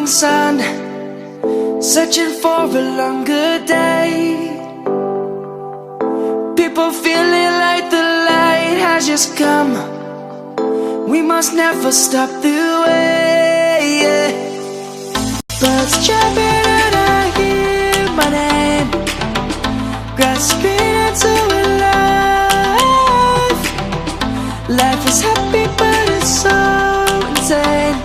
morning sun, searching for a longer day. People feeling like the light has just come. We must never stop the way. Birds chirping and I hear my name, grasping into a life. Life is happy but it's so insane.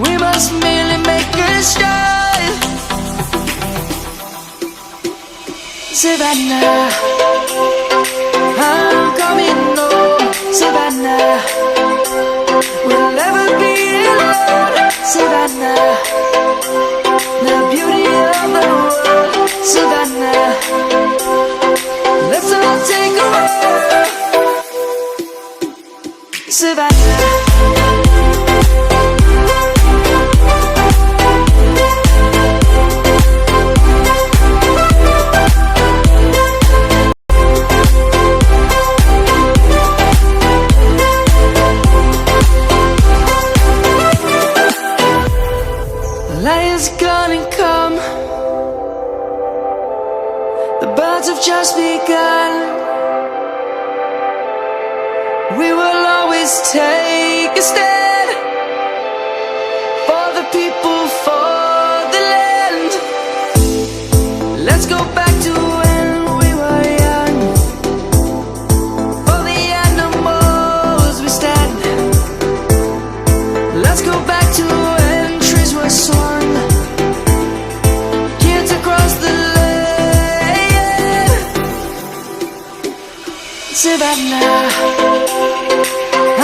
We must merely make a strive. Savannah, I'm coming home. Savannah, we'll never be alone. Savannah, the beauty of the world. Savannah, let's all take a walk. Savannah. Lion's gonna come. The birds have just begun. We will always take a stand for the people, for the land. Let's go back to when we were young. For the animals we stand. Let's go back to when trees were swung, kids across the land. Savannah,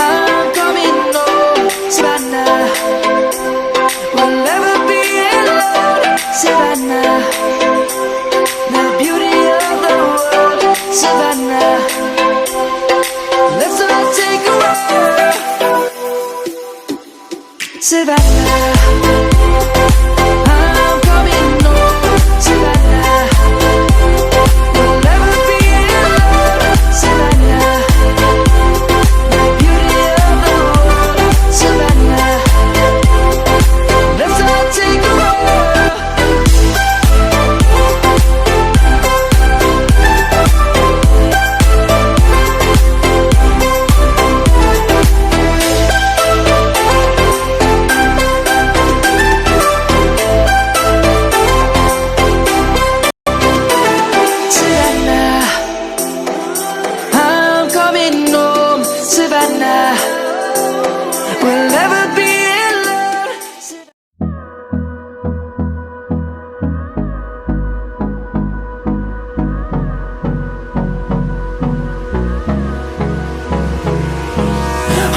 I'm coming home. Savannah, we'll never be alone. Savannah, the beauty of the world. Savannah, let's all take a walk. Savannah, I'm coming home. Savannah, we'll never be alone. Savannah, the beauty of the world. Savannah, let's all take a walk. Savannah, I'm coming home. Savannah, we'll never be alone.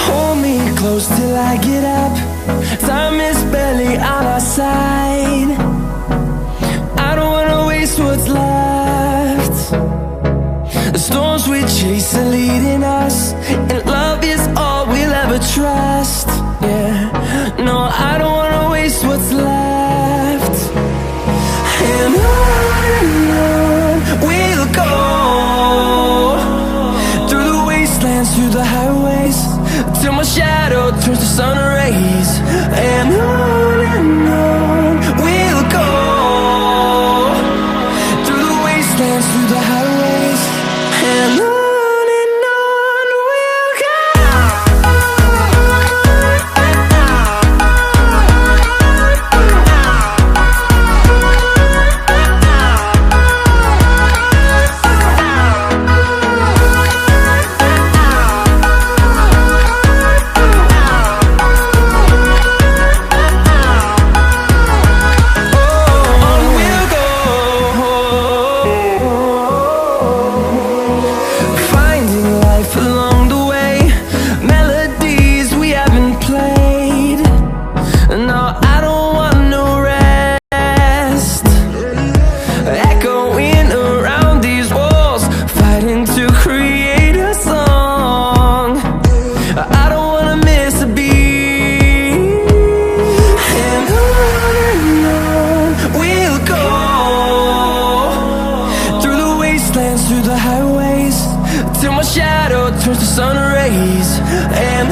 Hold me close till I get up. Time is barely on our side. I don't wanna waste what's left. The storms we chase are leading us, and love is all we'll ever trust. Yeah, no, I don't wanna waste what's left. And on we'll go, through the wastelands, through the highways, till my shadow turns to sun rays. And on we'll go, through the wastelands, through the highways, and on we'll go. through the highways till my shadow turns to sun rays. And